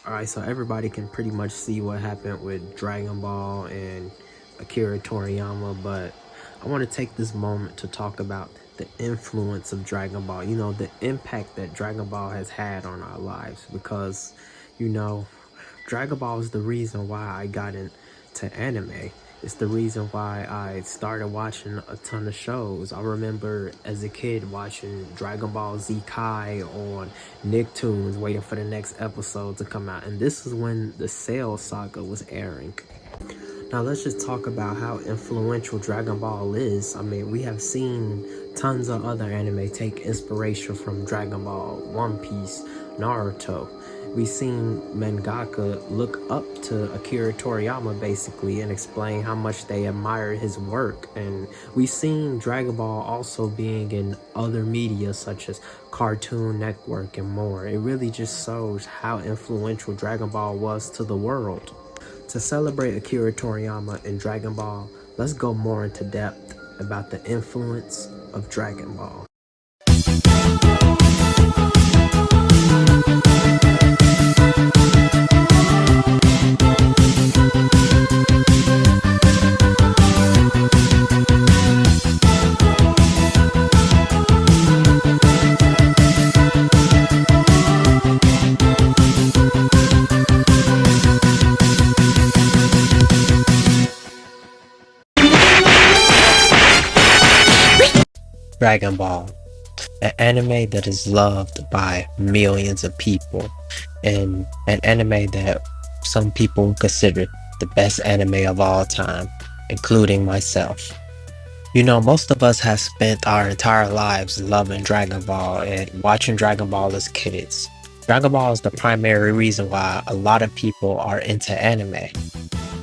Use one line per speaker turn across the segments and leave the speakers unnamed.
Alright, so everybody can pretty much see what happened with Dragon Ball and Akira Toriyama, but I want to take this moment to talk about the influence of Dragon Ball, the impact that Dragon Ball has had on our lives, because, you know, Dragon Ball is the reason why I got into anime. It's the reason why I started watching a ton of shows. I remember as a kid watching Dragon Ball Z Kai on Nicktoons, waiting for the next episode to come out. And this is when the Cell Saga was airing. Now let's just talk about how influential Dragon Ball is. I mean, we have seen tons of other anime take inspiration from Dragon Ball, One Piece, Naruto. We've seen mangaka look up to Akira Toriyama basically and explain how much they admire his work. And we've seen Dragon Ball also being in other media such as Cartoon Network and more. It really just shows how influential Dragon Ball was to the world. To celebrate Akira Toriyama and Dragon Ball, let's go more into depth about the influence of Dragon Ball. Dragon Ball, an anime that is loved by millions of people, and an anime that some people consider the best anime of all time, including myself. Most of us have spent our entire lives loving Dragon Ball and watching Dragon Ball as kids. Dragon Ball is the primary reason why a lot of people are into anime.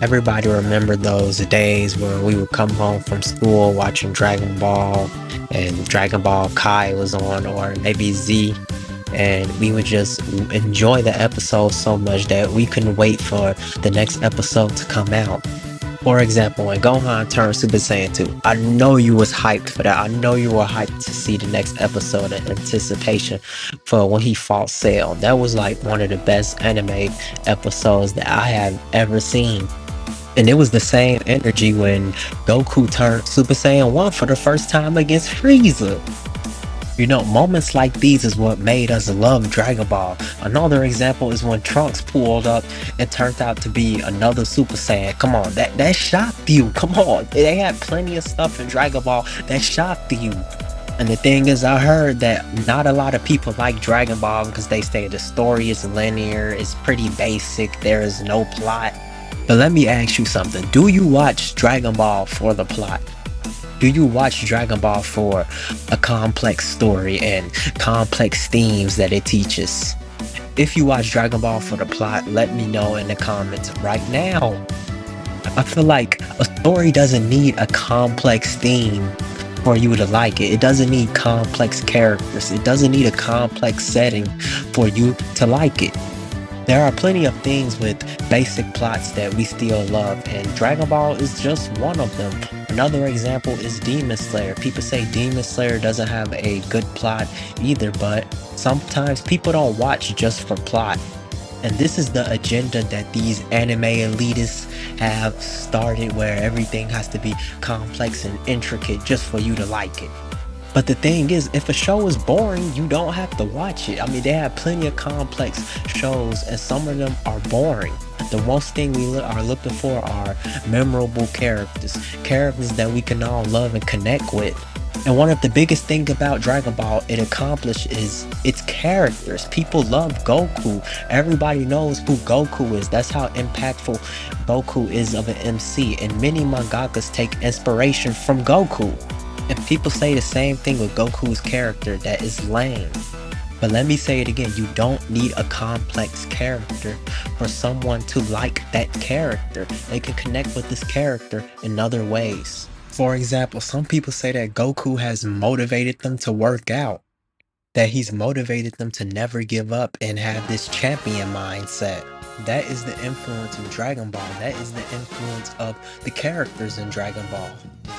Everybody remember those days where we would come home from school watching Dragon Ball and Dragon Ball Kai was on, or maybe Z, and we would just enjoy the episode so much that we couldn't wait for the next episode to come out. For example, when Gohan turned Super Saiyan 2, I know you was hyped for that. I know you were hyped to see the next episode in anticipation for when he fought Cell. That was like one of the best anime episodes that I have ever seen. And it was the same energy when Goku turned Super Saiyan 1 for the first time against Frieza. Moments like these is what made us love Dragon Ball. Another example is when Trunks pulled up and turned out to be another Super Saiyan. Come on, that shocked you. Come on, they had plenty of stuff in Dragon Ball that shocked you. And the thing is, I heard that not a lot of people like Dragon Ball because they say the story is linear, it's pretty basic, there is no plot. But let me ask you something. Do you watch Dragon Ball for the plot? Do you watch Dragon Ball for a complex story and complex themes that it teaches? If you watch Dragon Ball for the plot, let me know in the comments right now. I feel like a story doesn't need a complex theme for you to like it. It doesn't need complex characters. It doesn't need a complex setting for you to like it. There are plenty of things with basic plots that we still love, and Dragon Ball is just one of them. Another example is Demon Slayer. People say Demon Slayer doesn't have a good plot either, but sometimes people don't watch just for plot. And this is the agenda that these anime elitists have started, where everything has to be complex and intricate just for you to like it. But the thing is, if a show is boring, you don't have to watch it. I mean, they have plenty of complex shows, and some of them are boring. The most thing we are looking for are memorable characters that we can all love and connect with. And one of the biggest things about Dragon Ball it accomplished is its characters. People love Goku. Everybody knows who Goku is. That's how impactful Goku is of an MC. And many mangakas take inspiration from Goku. And people say the same thing with Goku's character, that is lame. But let me say it again, you don't need a complex character for someone to like that character. They can connect with this character in other ways. For example, some people say that Goku has motivated them to work out, that he's motivated them to never give up and have this champion mindset. That is the influence of Dragon Ball. That is the influence of the characters in Dragon Ball.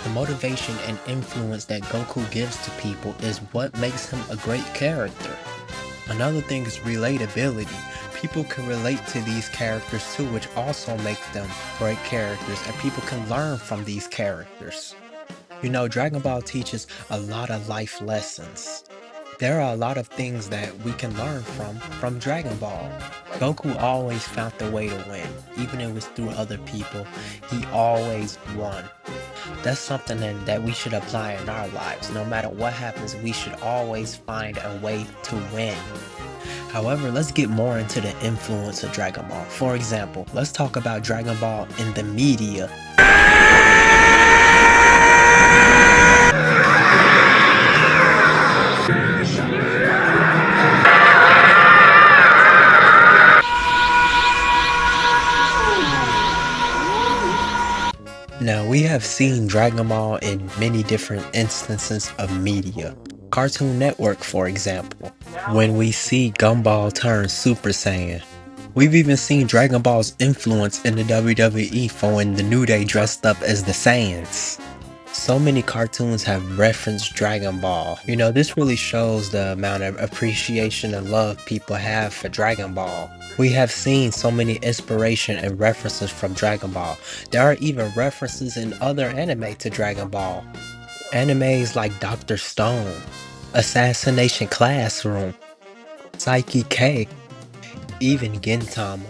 The motivation and influence that Goku gives to people is what makes him a great character. Another thing is relatability. people can relate to these characters too, which also makes them great characters, and people can learn from these characters. You know, Dragon Ball teaches a lot of life lessons. There are a lot of things that we can learn from Dragon Ball. Goku always found the way to win. Even if it was through other people, he always won. That's something that we should apply in our lives. No matter what happens, we should always find a way to win. However, let's get more into the influence of Dragon Ball. For example, let's talk about Dragon Ball in the media. Now, we have seen Dragon Ball in many different instances of media. Cartoon Network, for example, when we see Gumball turn Super Saiyan. We've even seen Dragon Ball's influence in the WWE for when the New Day dressed up as the Saiyans. So many cartoons have referenced Dragon Ball. You know, this really shows the amount of appreciation and love people have for Dragon Ball. We have seen so many inspiration and references from Dragon Ball. There are even references in other anime to Dragon Ball. Animes like Dr. Stone, Assassination Classroom, Psyche K, even Gintama.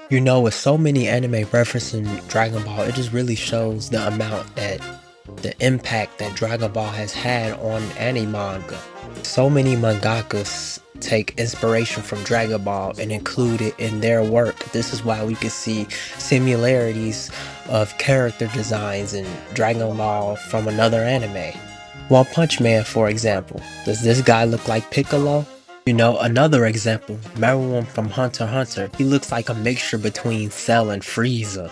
You know, with so many anime referencing Dragon Ball, it just really shows the impact that Dragon Ball has had on anime manga. So many mangakas take inspiration from Dragon Ball and include it in their work. This is why we can see similarities of character designs in Dragon Ball from another anime. One Punch Man, for example. Does this guy look like Piccolo? You know, another example, Meruem from Hunter x Hunter. He looks like a mixture between Cell and Frieza.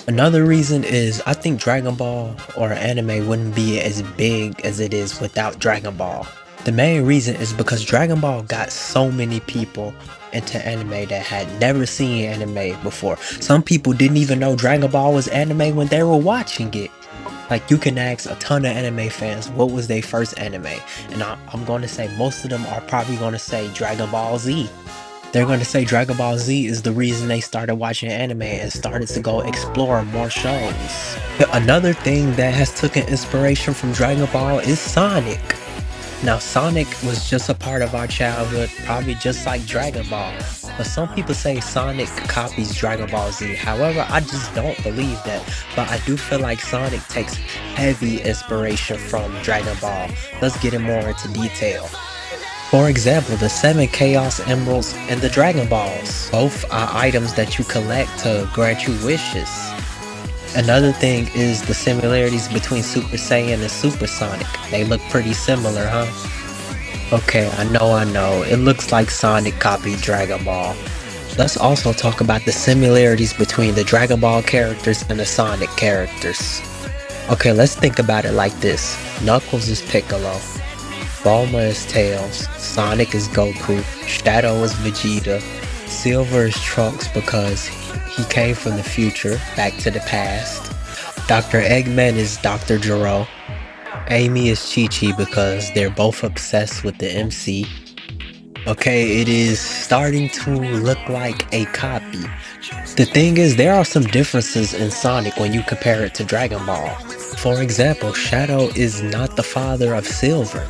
Another reason is I think Dragon Ball or anime wouldn't be as big as it is without Dragon Ball. The main reason is because Dragon Ball got so many people into anime that had never seen anime before. Some people didn't even know Dragon Ball was anime when they were watching it. Like, you can ask a ton of anime fans what was their first anime, and I'm going to say most of them are probably going to say Dragon Ball Z. They're going to say Dragon Ball Z is the reason they started watching anime and started to go explore more shows. Another thing that has taken inspiration from Dragon Ball is Sonic. Now, Sonic was just a part of our childhood, probably just like Dragon Ball. But some people say Sonic copies Dragon Ball Z. However, I just don't believe that. But I do feel like Sonic takes heavy inspiration from Dragon Ball. Let's get more into detail. For example, the 7 Chaos Emeralds and the Dragon Balls. Both are items that you collect to grant you wishes. Another thing is the similarities between Super Saiyan and Super Sonic. They look pretty similar, huh? Okay, I know. It looks like Sonic copied Dragon Ball. Let's also talk about the similarities between the Dragon Ball characters and the Sonic characters. Okay, let's think about it like this. Knuckles is Piccolo. Bulma is Tails. Sonic is Goku. Shadow is Vegeta. Silver is Trunks because he came from the future, back to the past. Dr. Eggman is Dr. Gero. Amy is Chi-Chi because they're both obsessed with the MC. Okay, it is starting to look like a copy. The thing is, there are some differences in Sonic when you compare it to Dragon Ball. For example, Shadow is not the father of Silver.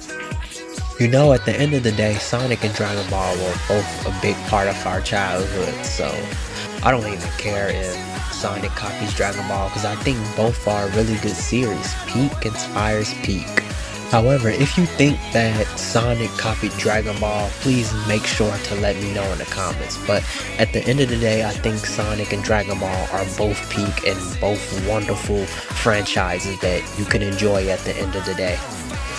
You know, at the end of the day, Sonic and Dragon Ball were both a big part of our childhood, so I don't even care if Sonic copies Dragon Ball because I think both are really good series. Peak inspires peak. However, if you think that Sonic copied Dragon Ball, please make sure to let me know in the comments. But at the end of the day, I think Sonic and Dragon Ball are both peak and both wonderful franchises that you can enjoy at the end of the day.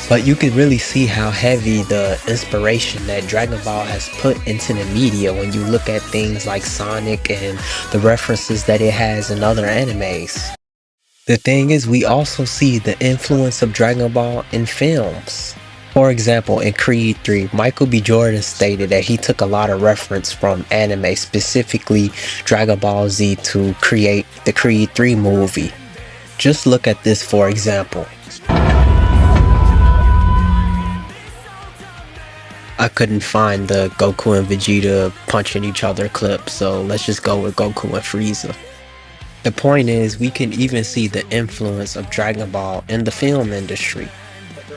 But you can really see how heavy the inspiration that Dragon Ball has put into the media when you look at things like Sonic and the references that it has in other animes. The thing is, we also see the influence of Dragon Ball in films. For example, in Creed 3, Michael B. Jordan stated that he took a lot of reference from anime, specifically Dragon Ball Z, to create the Creed 3 movie. Just look at this for example. I couldn't find the Goku and Vegeta punching each other clip, so let's just go with Goku and Frieza. The point is, we can even see the influence of Dragon Ball in the film industry.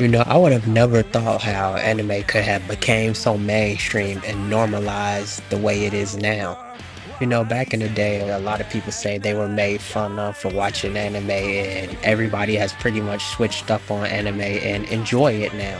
I would have never thought how anime could have became so mainstream and normalized the way it is now. Back in the day, a lot of people say they were made fun of for watching anime, and everybody has pretty much switched up on anime and enjoy it now.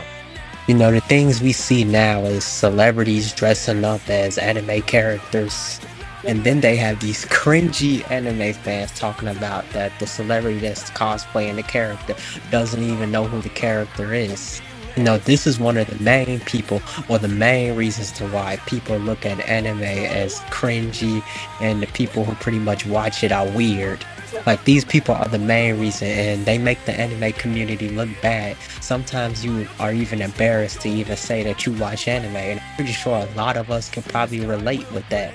The things we see now is celebrities dressing up as anime characters, and then they have these cringy anime fans talking about that the celebrity that's cosplaying the character doesn't even know who the character is. This is one of the main people, or the main reasons to why people look at anime as cringy, and the people who pretty much watch it are weird. Like, these people are the main reason, and they make the anime community look bad. Sometimes you are even embarrassed to even say that you watch anime, and I'm pretty sure a lot of us can probably relate with that.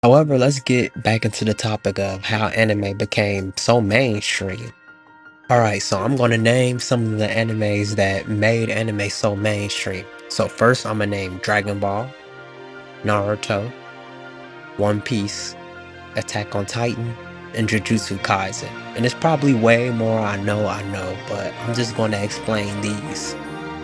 However, let's get back into the topic of how anime became so mainstream. Alright, so I'm gonna name some of the animes that made anime so mainstream. So first I'm gonna name Dragon Ball, Naruto, One Piece, Attack on Titan, and Jujutsu Kaisen. And it's probably way more I know, but I'm just going to explain these.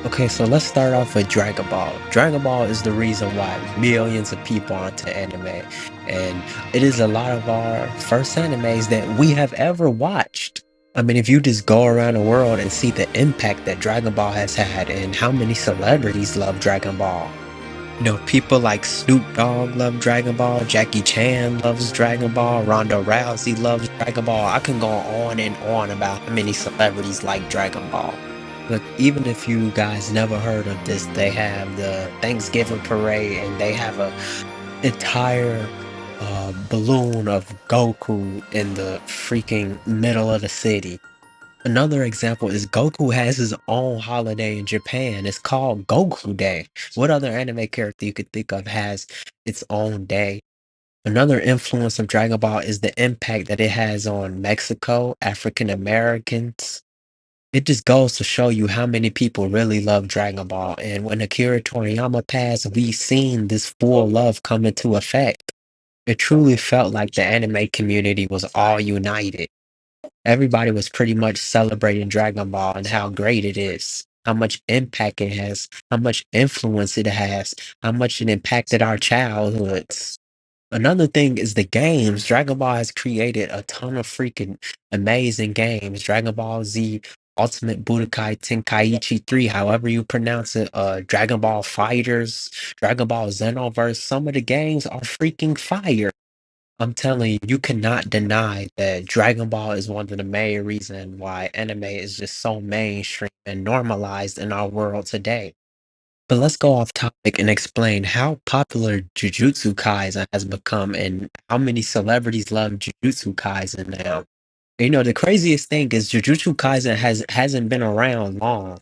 Okay, so let's start off with Dragon Ball. Dragon Ball is the reason why millions of people are into anime, and it is a lot of our first animes that we have ever watched. I mean, if you just go around the world and see the impact that Dragon Ball has had and how many celebrities love Dragon Ball. People like Snoop Dogg love Dragon Ball, Jackie Chan loves Dragon Ball, Ronda Rousey loves Dragon Ball. I can go on and on about how many celebrities like Dragon Ball. Look, even if you guys never heard of this, they have the Thanksgiving parade, and they have a entire balloon of Goku in the freaking middle of the city. Another example is Goku has his own holiday in Japan. It's called Goku Day. What other anime character you could think of has its own day? Another influence of Dragon Ball is the impact that it has on Mexico, African Americans. It just goes to show you how many people really love Dragon Ball. And when Akira Toriyama passed, we seen this full love come into effect. It truly felt like the anime community was all united. Everybody was pretty much celebrating Dragon Ball and how great it is, how much impact it has, how much influence it has, how much it impacted our childhoods. Another thing is the games. Dragon Ball has created a ton of freaking amazing games. Dragon Ball Z, Ultimate Budokai Tenkaichi 3, however you pronounce it, Dragon Ball Fighters, Dragon Ball Xenoverse. Some of the games are freaking fire. I'm telling you, you cannot deny that Dragon Ball is one of the main reasons why anime is just so mainstream and normalized in our world today. But let's go off topic and explain how popular Jujutsu Kaisen has become and how many celebrities love Jujutsu Kaisen now. The craziest thing is Jujutsu Kaisen hasn't been around long.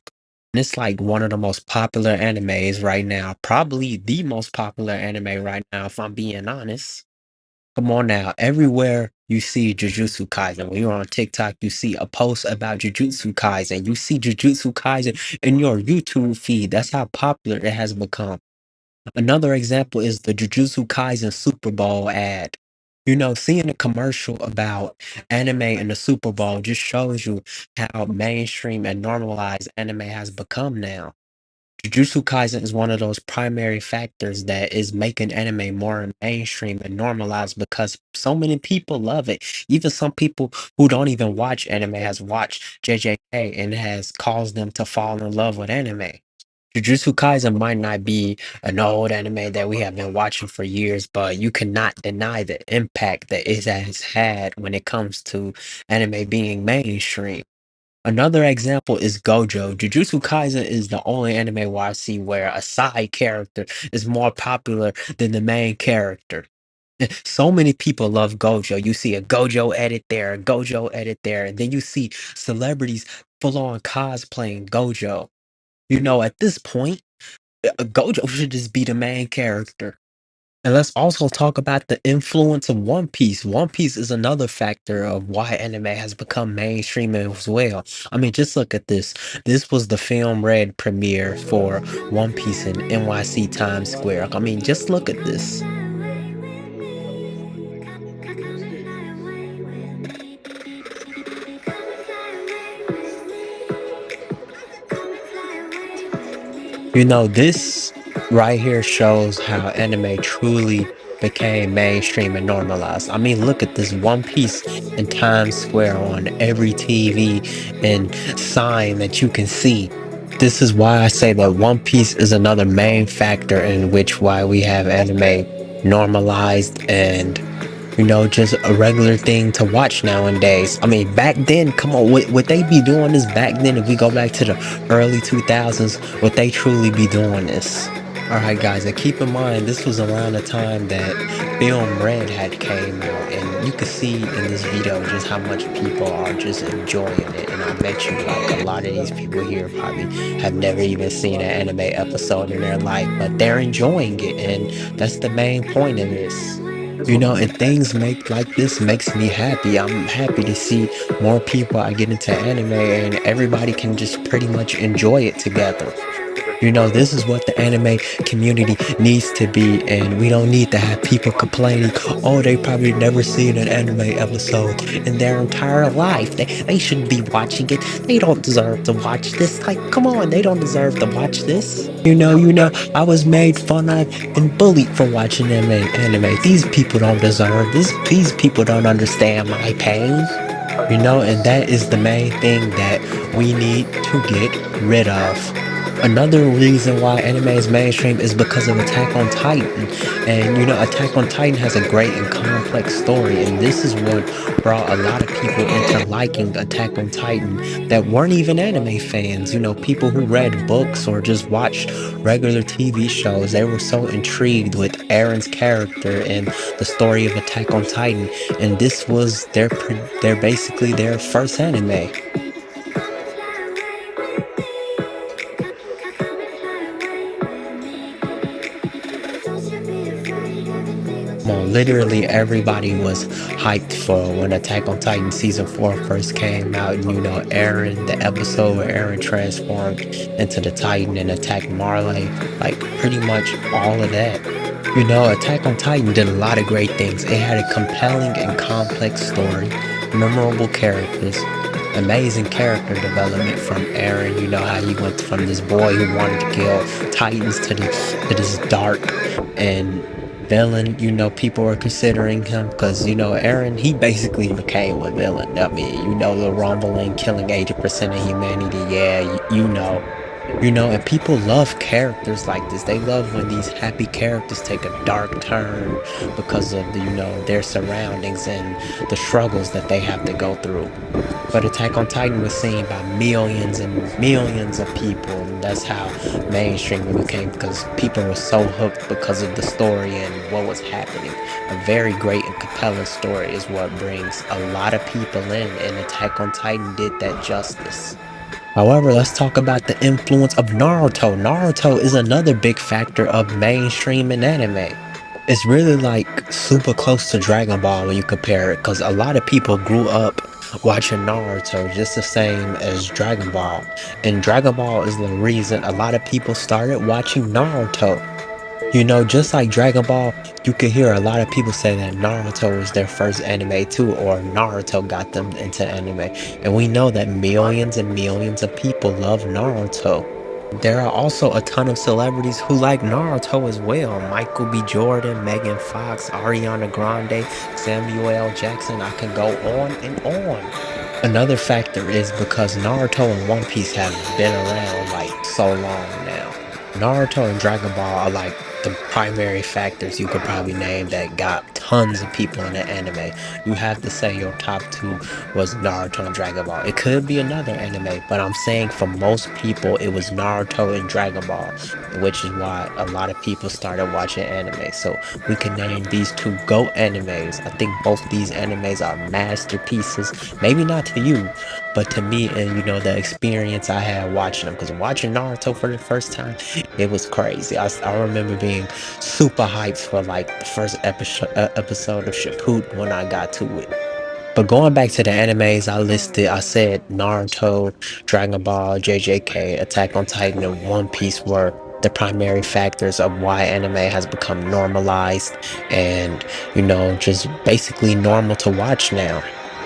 And it's like one of the most popular animes right now, probably the most popular anime right now, if I'm being honest. Come on now. Everywhere you see Jujutsu Kaisen, when you're on TikTok, you see a post about Jujutsu Kaisen. You see Jujutsu Kaisen in your YouTube feed. That's how popular it has become. Another example is the Jujutsu Kaisen Super Bowl ad. Seeing a commercial about anime in the Super Bowl just shows you how mainstream and normalized anime has become now. Jujutsu Kaisen is one of those primary factors that is making anime more mainstream and normalized because so many people love it. Even some people who don't even watch anime has watched JJK and has caused them to fall in love with anime. Jujutsu Kaisen might not be an old anime that we have been watching for years, but you cannot deny the impact that it has had when it comes to anime being mainstream. Another example is Gojo. Jujutsu Kaisen is the only anime where I see where a side character is more popular than the main character. So many people love Gojo. You see a Gojo edit there, a Gojo edit there, and then you see celebrities full on cosplaying Gojo. At this point, Gojo should just be the main character. And let's also talk about the influence of One Piece. One Piece is another factor of why anime has become mainstream as well. I mean, just look at this. This was the film red premiere for One Piece in NYC Times Square. I mean, just look at this. This right here shows how anime truly became mainstream and normalized. I mean, look at this One Piece in Times Square on every TV and sign that you can see. This is why I say that One Piece is another main factor in which why we have anime normalized and just a regular thing to watch nowadays. I mean, back then, come on, would they be doing this back then? If we go back to the early 2000s, would they truly be doing this? All right, guys, and keep in mind, this was around the time that Film Red had came out, and you could see in this video just how much people are just enjoying it. And I bet you, like, a lot of these people here probably have never even seen an anime episode in their life, but they're enjoying it, and that's the main point of this. And things make like this makes me happy. I'm happy to see more people I get into anime and everybody can just pretty much enjoy it together. This is what the anime community needs to be, and we don't need to have people complaining, oh, they probably never seen an anime episode in their entire life. They shouldn't be watching it. They don't deserve to watch this. Like, come on, they don't deserve to watch this. I was made fun of and bullied for watching anime. These people don't deserve this. These people don't understand my pain. And that is the main thing that we need to get rid of. Another reason why anime is mainstream is because of Attack on Titan. And Attack on Titan has a great and complex story, and this is what brought a lot of people into liking Attack on Titan that weren't even anime fans. People who read books or just watched regular TV shows, they were so intrigued with Aaron's character and the story of Attack on Titan, and this was their basically their first anime. Literally everybody was hyped for when Attack on Titan Season 4 first came out. And Aaron, the episode where Aaron transformed into the Titan and attacked Marley, like pretty much all of that. Attack on Titan did a lot of great things. It had a compelling and complex story, memorable characters, amazing character development from Aaron. How he went from this boy who wanted to kill Titans to this dark and villain. People were considering him because Aaron, he basically became a villain. I mean, the rumbling killing 80% of humanity. Yeah, and people love characters like this. They love when these happy characters take a dark turn because of their surroundings and the struggles that they have to go through. But Attack on Titan was seen by millions and millions of people, and that's how mainstream it became, because people were so hooked because of the story and what was happening. A very great and compelling story is what brings a lot of people in, and Attack on Titan did that justice. However, let's talk about the influence of Naruto. Naruto is another big factor of mainstream in anime. It's really like super close to Dragon Ball when you compare it, because a lot of people grew up watching Naruto just the same as Dragon Ball. And Dragon Ball is the reason a lot of people started watching Naruto. Just like Dragon Ball, you could hear a lot of people say that Naruto was their first anime too, or Naruto got them into anime. And we know that millions and millions of people love Naruto. There are also a ton of celebrities who like Naruto as well. Michael B. Jordan, Megan Fox, Ariana Grande, Samuel L. Jackson. I can go on and on. Another factor is because Naruto and One Piece have been around like so long now. Naruto and Dragon Ball are like the primary factors you could probably name that got tons of people in the anime. You have to say your top two was Naruto and Dragon Ball. It could be another anime, but I'm saying for most people, it was Naruto and Dragon Ball, which is why a lot of people started watching anime. So we can name these two GOAT animes. I think both these animes are masterpieces. Maybe not to you, but to me, and the experience I had watching them, because watching Naruto for the first time, it was crazy. I remember being super hyped for like the first episode of Shippuden when I got to it. But going back to the animes I said Naruto, Dragon Ball, JJK, Attack on Titan, and One Piece were the primary factors of why anime has become normalized and, just basically normal to watch now.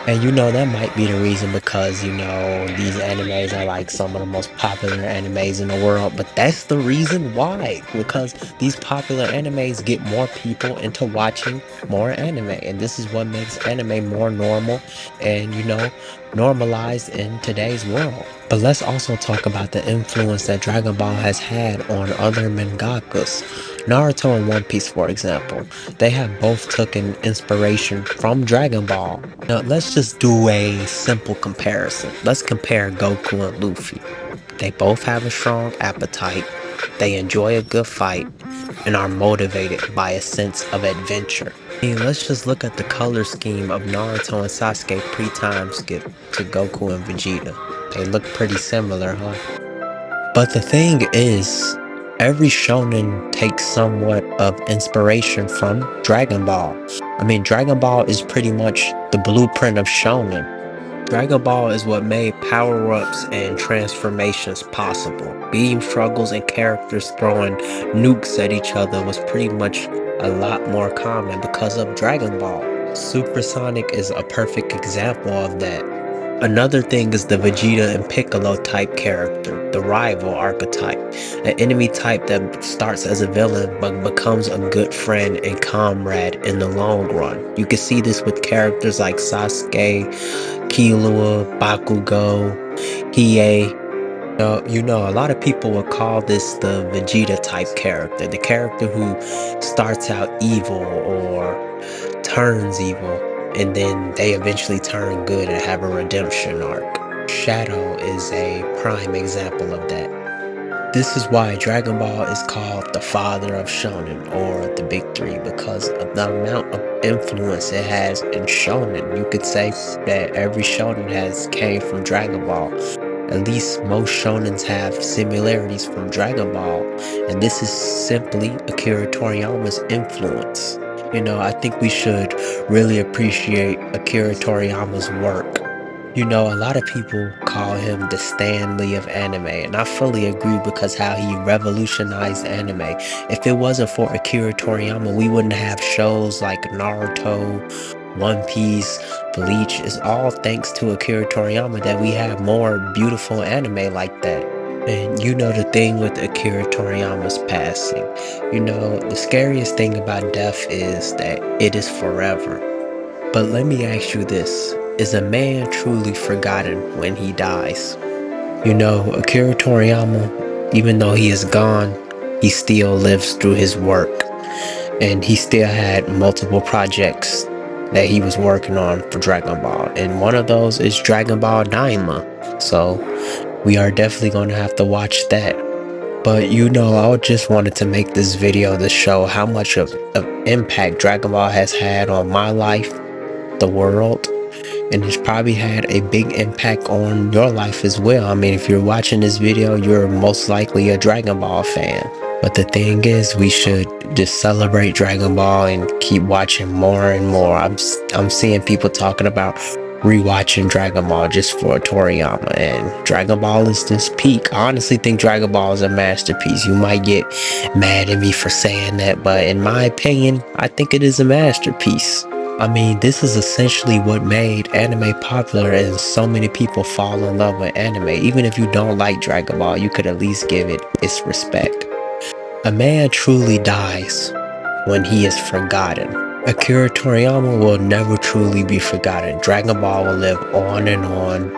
And that might be the reason because, these animes are like some of the most popular animes in the world. But that's the reason why. Because these popular animes get more people into watching more anime. And this is what makes anime more normal and, normalized in today's world. But let's also talk about the influence that Dragon Ball has had on other mangakas. Naruto and One Piece, for example, they have both taken inspiration from Dragon Ball. Now, let's just do a simple comparison. Let's compare Goku and Luffy. They both have a strong appetite, they enjoy a good fight, and are motivated by a sense of adventure. Let's just look at the color scheme of Naruto and Sasuke pre-time skip to Goku and Vegeta. They look pretty similar, huh? But the thing is, every shonen takes somewhat of inspiration from Dragon Ball. Dragon Ball is pretty much the blueprint of shonen. Dragon Ball is what made power-ups and transformations possible. Beam struggles and characters throwing nukes at each other was pretty much a lot more common because of Dragon Ball. Supersonic is a perfect example of that. Another thing is the Vegeta and Piccolo type character, the rival archetype, an enemy type that starts as a villain but becomes a good friend and comrade in the long run. You can see this with characters like Sasuke, Killua, Bakugo, Hiei. A lot of people would call this the Vegeta type character, the character who starts out evil or turns evil, and then they eventually turn good and have a redemption arc. Shadow is a prime example of that. This is why Dragon Ball is called the father of shonen, or the big three, because of the amount of influence it has in shonen. You could say that every shonen has came from Dragon Ball. At least most shonens have similarities from Dragon Ball, and this is simply Akira Toriyama's influence. I think we should really appreciate Akira Toriyama's work. A lot of people call him the Stan Lee of anime, and I fully agree because how he revolutionized anime. If it wasn't for Akira Toriyama, we wouldn't have shows like Naruto, One Piece, Bleach. It's all thanks to Akira Toriyama that we have more beautiful anime like that. And the thing with Akira Toriyama's passing, the scariest thing about death is that it is forever. But let me ask you this. Is a man truly forgotten when he dies? Akira Toriyama, even though he is gone, he still lives through his work. And he still had multiple projects that he was working on for Dragon Ball. And one of those is Dragon Ball Daima. So we are definitely going to have to watch that. But I just wanted to make this video to show how much of impact Dragon Ball has had on my life, the world, and it's probably had a big impact on your life as well. If you're watching this video, you're most likely a Dragon Ball fan. But the thing is, we should just celebrate Dragon Ball and keep watching more and more. I'm seeing people talking about rewatching Dragon Ball just for Toriyama, and Dragon Ball is this peak. I honestly think Dragon Ball is a masterpiece. You might get mad at me for saying that, but in my opinion, I think it is a masterpiece. This is essentially what made anime popular, and so many people fall in love with anime. Even if you don't like Dragon Ball, you could at least give it its respect. A man truly dies when he is forgotten. Akira Toriyama will never truly be forgotten. Dragon Ball will live on and on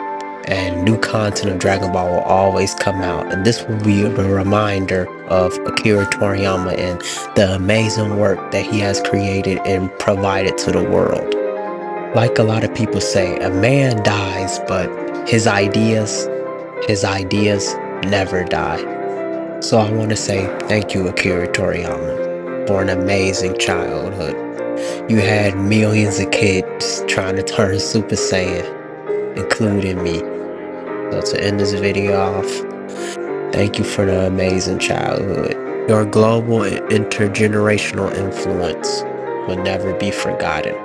and new content of Dragon Ball will always come out. And this will be a reminder of Akira Toriyama and the amazing work that he has created and provided to the world. Like a lot of people say, a man dies, but his ideas never die. So I want to say thank you, Akira Toriyama, for an amazing childhood. You had millions of kids trying to turn Super Saiyan, including me. So to end this video off, thank you for the amazing childhood. Your global and intergenerational influence will never be forgotten.